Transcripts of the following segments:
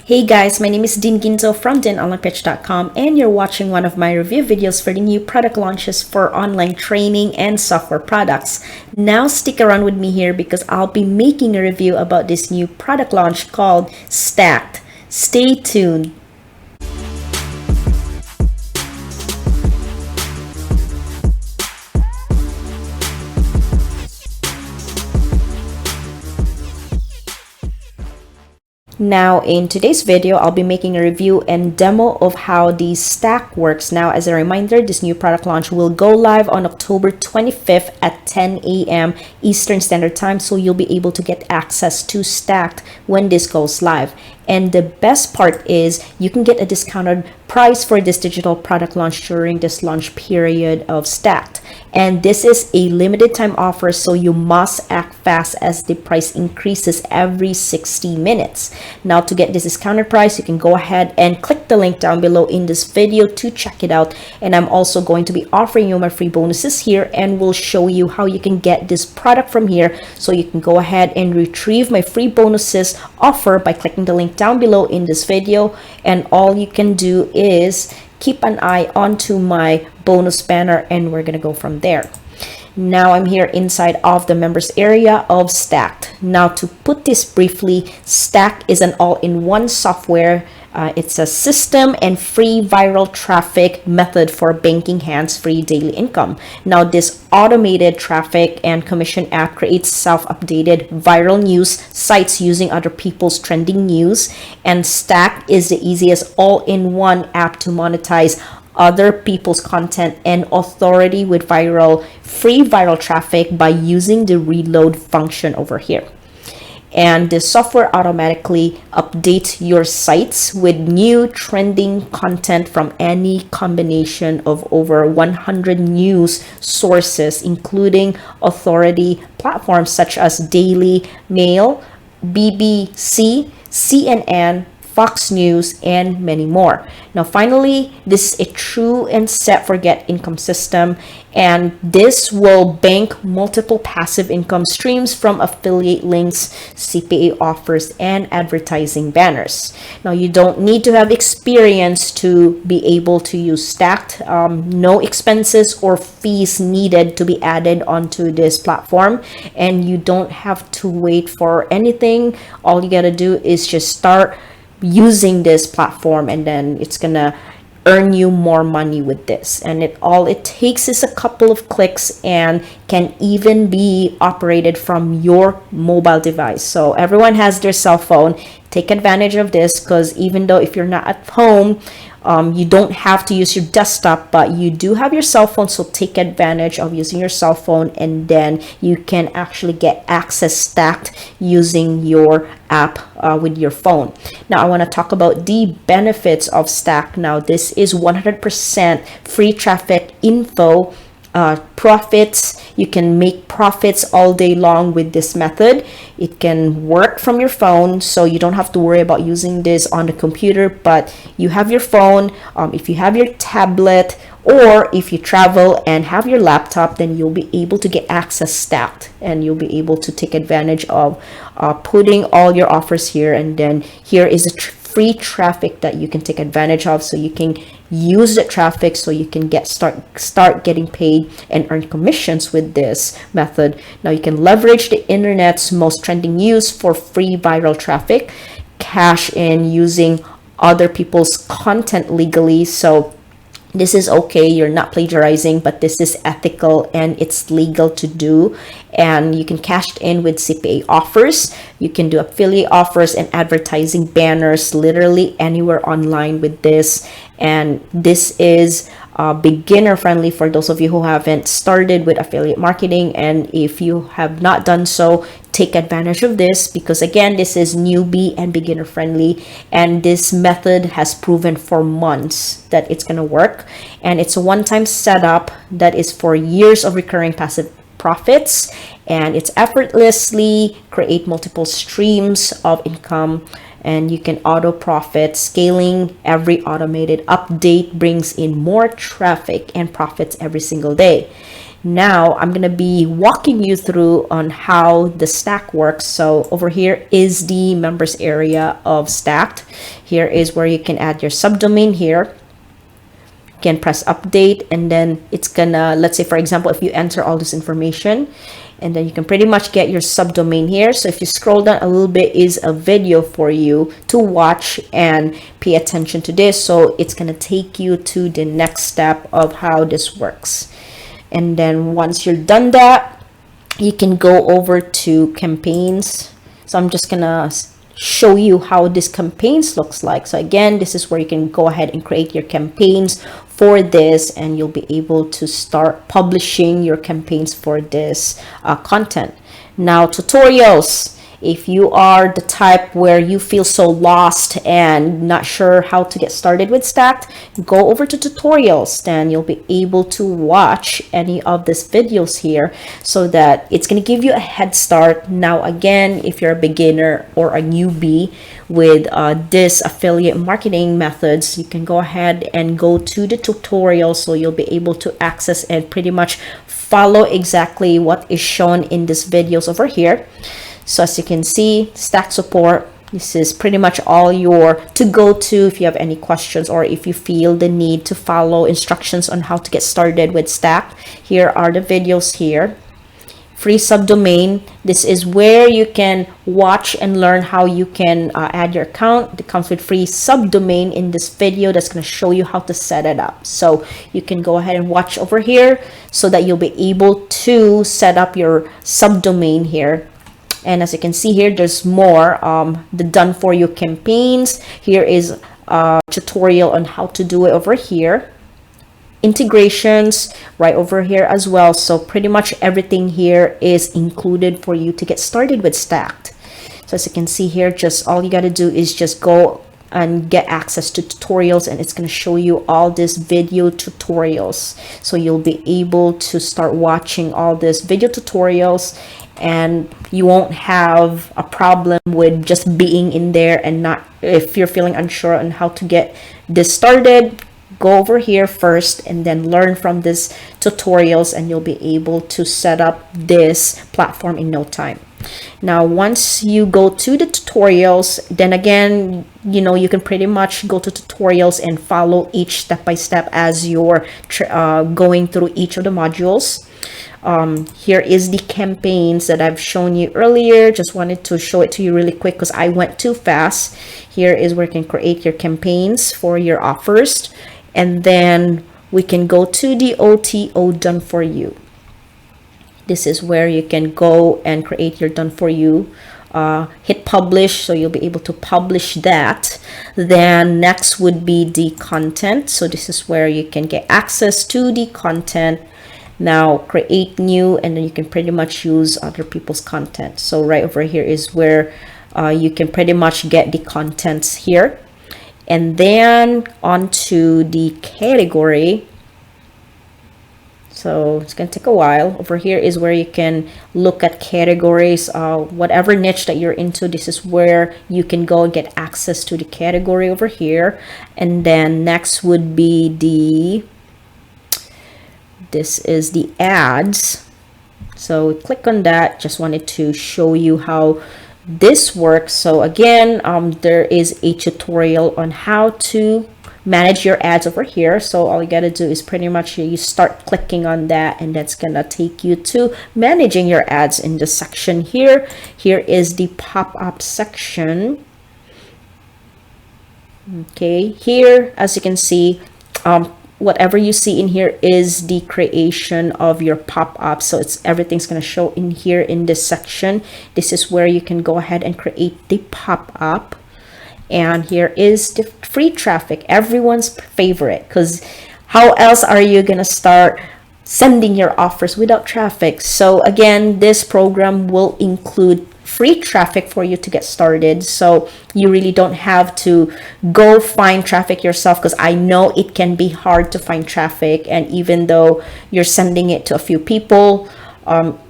Hey guys, my name is Dean Ginzo from DinOnlinePitch.com, and you're watching one of my review videos for the new product launches for online training and software products. Now stick around with me here because I'll be making a review about this new product launch called Stacked. Stay tuned. Now in today's video, I'll be making a review and demo of how the stack works. Now, as a reminder, this new product launch will go live on October 25th at 10 a.m. Eastern Standard Time, so you'll be able to get access to Stacked when this goes live. And the best part is you can get a discounted price for this digital product launch during this launch period of Stacked. And this is a limited time offer, so you must act fast as the price increases every 60 minutes. Now, to get this discounted price, you can go ahead and click the link down below in this video to check it out. And I'm also going to be offering you my free bonuses here, and we'll show you how you can get this product from here. So you can go ahead and retrieve my free bonuses offer by clicking the link down below in this video. And all you can do is keep an eye onto my bonus banner, and we're gonna go from there. Now I'm here inside of the members area of Stacked. Now, to put this briefly, Stack is an all-in-one software. It's a system and free viral traffic method for banking hands-free daily income. Now, this automated traffic and commission app creates self-updated viral news sites using other people's trending news, and Stack is the easiest all-in-one app to monetize other people's content and authority with free viral traffic by using the reload function over here. And the software automatically updates your sites with new trending content from any combination of over 100 news sources, including authority platforms such as Daily Mail, BBC, CNN, Fox News, and many more. Now, finally, this is a true and set forget income system, and this will bank multiple passive income streams from affiliate links, CPA offers, and advertising banners. Now, you don't need to have experience to be able to use Stacked. No expenses or fees needed to be added onto this platform, and you don't have to wait for anything. All you gotta do is just start using this platform, and then it's gonna earn you more money with this. And all it takes is a couple of clicks and can even be operated from your mobile device. So everyone has their cell phone. Take advantage of this, because even though if you're not at home, you don't have to use your desktop, but you do have your cell phone. So take advantage of using your cell phone, and then you can actually get access Stacked using your app with your phone. Now, I want to talk about the benefits of Stacked. Now, this is 100% free traffic info. Profits, you can make profits all day long with this method. It can work from your phone, so you don't have to worry about using this on the computer, but you have your phone. If you have your tablet, or if you travel and have your laptop, then you'll be able to get access Stacked, and you'll be able to take advantage of putting all your offers here. And then here is a free traffic that you can take advantage of, so you can use the traffic so you can start getting paid and earn commissions with this method. Now, you can leverage the internet's most trending news for free viral traffic, cash in using other people's content legally. So this is okay, you're not plagiarizing, but this is ethical and it's legal to do. And you can cash in with CPA offers. You can do affiliate offers and advertising banners literally anywhere online with this. And this is beginner friendly for those of you who haven't started with affiliate marketing. And if you have not done so, take advantage of this, because again, this is newbie and beginner friendly, and this method has proven for months that it's going to work. And it's a one-time setup that is for years of recurring passive profits, and it's effortlessly create multiple streams of income, and you can auto profit scaling. Every automated update brings in more traffic and profits every single day. Now I'm gonna be walking you through on how the stack works. So over here is the members area of Stacked. Here is where you can add your subdomain here. You can press update, and then it's gonna, let's say for example, if you enter all this information, and then you can pretty much get your subdomain here. So if you scroll down a little bit is a video for you to watch and pay attention to this. So it's gonna take you to the next step of how this works. And then once you're done that, you can go over to campaigns. So I'm just gonna show you how this campaigns looks like. So again, this is where you can go ahead and create your campaigns for this, and you'll be able to start publishing your campaigns for this content. Now, tutorials. If you are the type where you feel so lost and not sure how to get started with Stacked, go over to tutorials. Then you'll be able to watch any of these videos here so that it's going to give you a head start. Now, again, if you're a beginner or a newbie with this affiliate marketing methods, you can go ahead and go to the tutorial, so you'll be able to access and pretty much follow exactly what is shown in these videos over here. So as you can see, Stack support, this is pretty much all your to go to if you have any questions or if you feel the need to follow instructions on how to get started with Stack. Here are the videos here. Free subdomain, this is where you can watch and learn how you can add your account. It comes with free subdomain in this video that's going to show you how to set it up. So you can go ahead and watch over here so that you'll be able to set up your subdomain here. And as you can see here, there's more the done for you campaigns. Here is a tutorial on how to do it over here. Integrations right over here as well. So pretty much everything here is included for you to get started with Stacked. So as you can see here, just all you got to do is just go and get access to tutorials, and it's going to show you all these video tutorials. So you'll be able to start watching all these video tutorials, and you won't have a problem with just being in there and not, if you're feeling unsure on how to get this started, go over here first and then learn from these tutorials, and you'll be able to set up this platform in no time. Now, once you go to the tutorials, then again, you know, you can pretty much go to tutorials and follow each step by step as you're going through each of the modules. Here is the campaigns that I've shown you earlier. Just wanted to show it to you really quick because I went too fast. Here is where you can create your campaigns for your offers, and then we can go to the OTO done for you. This is where you can go and create your done for you. Hit publish, so you'll be able to publish that. Then next would be the content. So this is where you can get access to the content. Now create new, and then you can pretty much use other people's content. So right over here is where you can pretty much get the contents here. And then onto the category. So it's going to take a while. Over here is where you can look at categories, whatever niche that you're into. This is where you can go and get access to the category over here. And then next would be this is the ads. So click on that. Just wanted to show you how this works. So again, there is a tutorial on how to manage your ads over here. So all you got to do is pretty much you start clicking on that, and that's gonna take you to managing your ads in the section here. Here is the pop-up section. Okay, here as you can see, whatever you see in here is the creation of your pop-up. So it's everything's going to show in here in this section. This is where you can go ahead and create the pop-up. And here is the free traffic, everyone's favorite, because how else are you going to start sending your offers without traffic? So again, this program will include free traffic for you to get started, so you really don't have to go find traffic yourself, because I know it can be hard to find traffic, and even though you're sending it to a few people,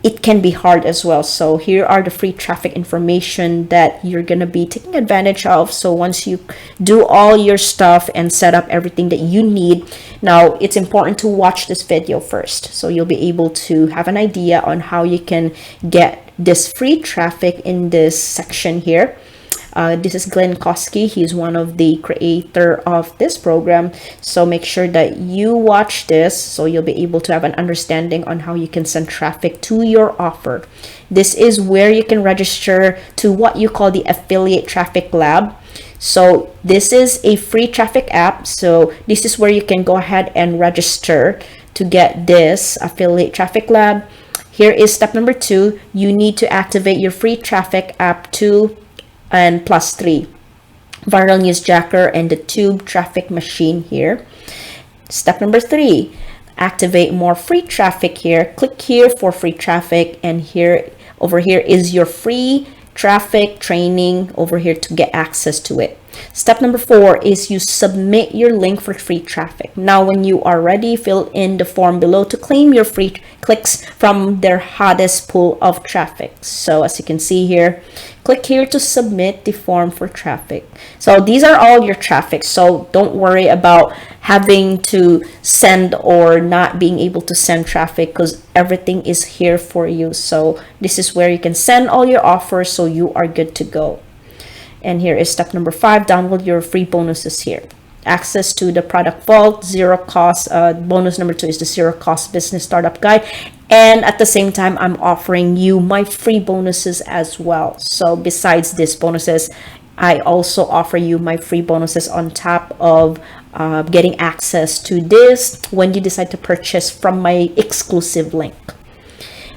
it can be hard as well. So here are the free traffic information that you're gonna be taking advantage of. So once you do all your stuff and set up everything that you need, now it's important to watch this video first, so you'll be able to have an idea on how you can get this free traffic in this section here. This is Glenn Koski. He's one of the creator of this program. So make sure that you watch this so you'll be able to have an understanding on how you can send traffic to your offer. This is where you can register to what you call the Affiliate Traffic Lab. So this is a free traffic app. So this is where you can go ahead and register to get this Affiliate Traffic Lab. Here is step number 2. You need to activate your free traffic app 2 and +3, Viral Newsjacker and the Tube Traffic Machine here. Step number 3, activate more free traffic here. Click here for free traffic, and here over here is your free traffic training over here to get access to it. Step number 4 is you submit your link for free traffic. Now when you are ready, fill in the form below to claim your free clicks from their hottest pool of traffic. So as you can see here, click here to submit the form for traffic. So these are all your traffic, so don't worry about having to send or not being able to send traffic, because everything is here for you. So this is where you can send all your offers, so you are good to go. And here is step number 5, download your free bonuses here. Access to the product vault, zero cost. Bonus number 2 is the zero cost business startup guide. And at the same time, I'm offering you my free bonuses as well. So besides these bonuses, I also offer you my free bonuses on top of getting access to this when you decide to purchase from my exclusive link.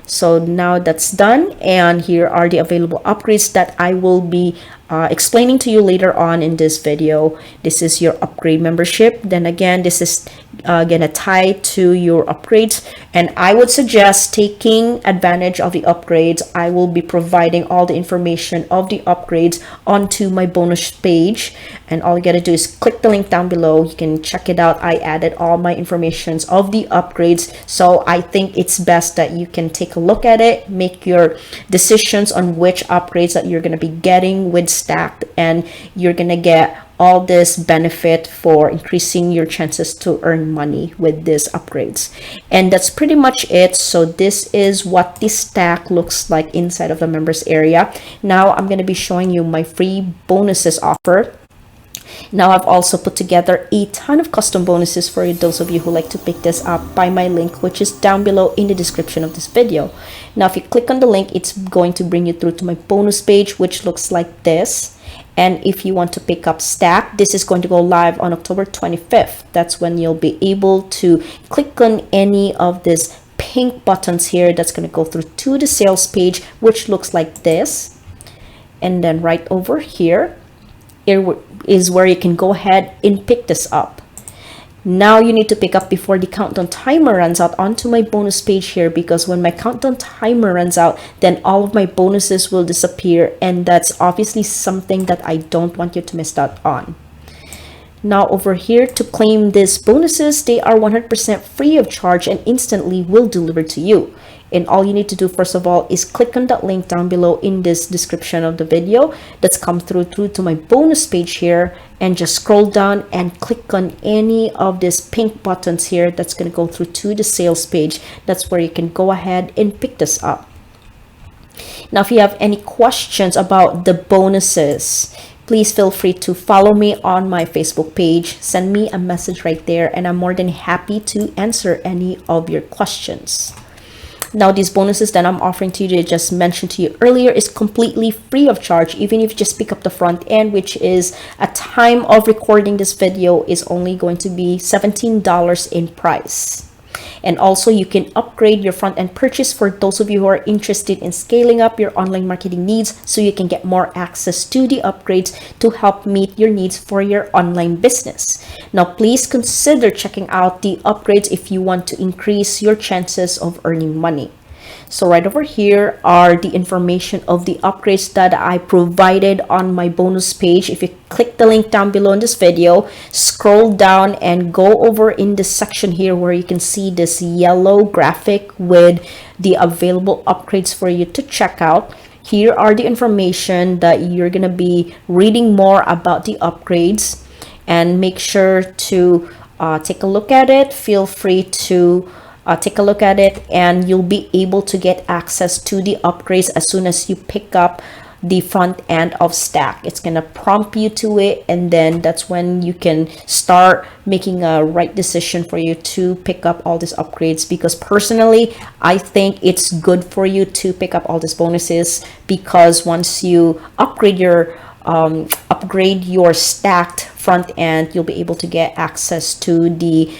So now that's done, and here are the available upgrades that I will be explaining to you later on in this video. This is your upgrade membership. Then again, this is gonna tie to your upgrades, and I would suggest taking advantage of the upgrades. I will be providing all the information of the upgrades onto my bonus page, and all you gotta do is click the link down below. You can check it out. I added all my informations of the upgrades, so I think it's best that you can take a look at it, make your decisions on which upgrades that you're gonna be getting with Stacked, and you're gonna get all this benefit for increasing your chances to earn money with these upgrades. And that's pretty much it. So this is what the stack looks like inside of the members area. Now I'm going to be showing you my free bonuses offer. Now I've also put together a ton of custom bonuses for those of you who like to pick this up by my link, which is down below in the description of this video. Now if you click on the link, it's going to bring you through to my bonus page, which looks like this. And if you want to pick up Stack, this is going to go live on October 25th. That's when you'll be able to click on any of these pink buttons here. That's going to go through to the sales page, which looks like this. And then right over here is where you can go ahead and pick this up. Now you need to pick up before the countdown timer runs out onto my bonus page here, because when my countdown timer runs out, then all of my bonuses will disappear, and that's obviously something that I don't want you to miss out on. Now over here, to claim these bonuses, they are 100% free of charge and instantly will deliver to you. And all you need to do first of all is click on that link down below in this description of the video that's come through to my bonus page here, and just scroll down and click on any of these pink buttons here. That's going to go through to the sales page. That's where you can go ahead and pick this up. Now if you have any questions about the bonuses, please feel free to follow me on my Facebook page. Send me a message right there, and I'm more than happy to answer any of your questions. Now these bonuses that I'm offering to you, that I just mentioned to you earlier, is completely free of charge, even if you just pick up the front end, which is at time of recording this video is only going to be $17 in price. And also you can upgrade your front end purchase for those of you who are interested in scaling up your online marketing needs, so you can get more access to the upgrades to help meet your needs for your online business. Now please consider checking out the upgrades if you want to increase your chances of earning money. So right over here are the information of the upgrades that I provided on my bonus page. If you click the link down below in this video, scroll down and go over in this section here where you can see this yellow graphic with the available upgrades for you to check out. Here are the information that you're gonna be reading more about the upgrades, and make sure to take a look at it. Feel free to take a look at it, and you'll be able to get access to the upgrades as soon as you pick up the front end of Stack. It's gonna prompt you to it, and then that's when you can start making a right decision for you to pick up all these upgrades. Because personally, I think it's good for you to pick up all these bonuses, because once you upgrade your stacked front end, you'll be able to get access to the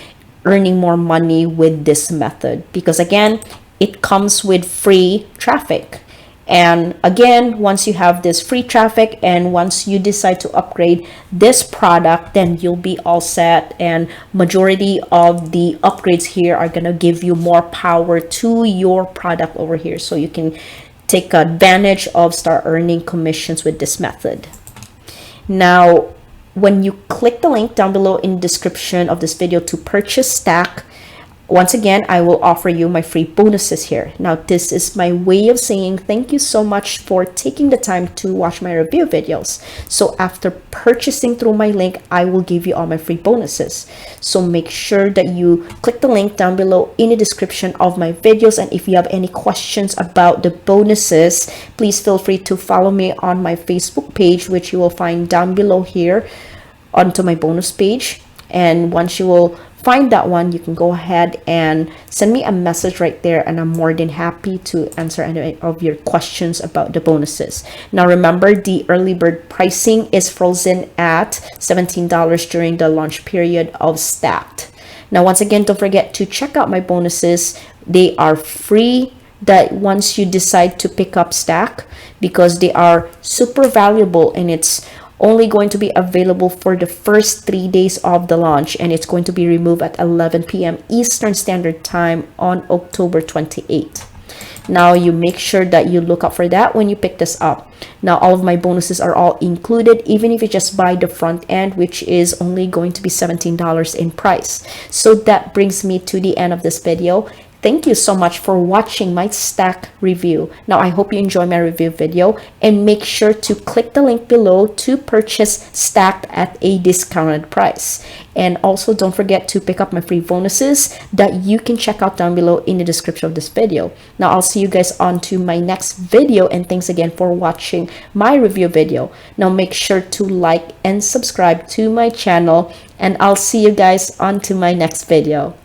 earning more money with this method, because again, it comes with free traffic. And again, once you have this free traffic and once you decide to upgrade this product, then you'll be all set. And majority of the upgrades here are gonna give you more power to your product over here, so you can take advantage of start earning commissions with this method. Now, when you click the link down below in the description of this video to purchase Stack, once again, I will offer you my free bonuses here. Now, this is my way of saying thank you so much for taking the time to watch my review videos. So after purchasing through my link, I will give you all my free bonuses. So make sure that you click the link down below in the description of my videos. And if you have any questions about the bonuses, please feel free to follow me on my Facebook page, which you will find down below here onto my bonus page. And once you will find that one, you can go ahead and send me a message right there, and I'm more than happy to answer any of your questions about the bonuses. Now remember, the early bird pricing is frozen at $17 during the launch period of Stacked. Now once again, don't forget to check out my bonuses. They are free that once you decide to pick up Stack, because they are super valuable, and it's only going to be available for the first 3 days of the launch, and it's going to be removed at 11 p.m. Eastern Standard Time on October 28th. Now you make sure that you look out for that when you pick this up. Now all of my bonuses are all included, even if you just buy the front end, which is only going to be $17 in price. So that brings me to the end of this video. Thank you so much for watching my Stack review. Now, I hope you enjoy my review video, and make sure to click the link below to purchase Stacked at a discounted price. And also don't forget to pick up my free bonuses that you can check out down below in the description of this video. Now, I'll see you guys on to my next video, and thanks again for watching my review video. Now, make sure to like and subscribe to my channel, and I'll see you guys on to my next video.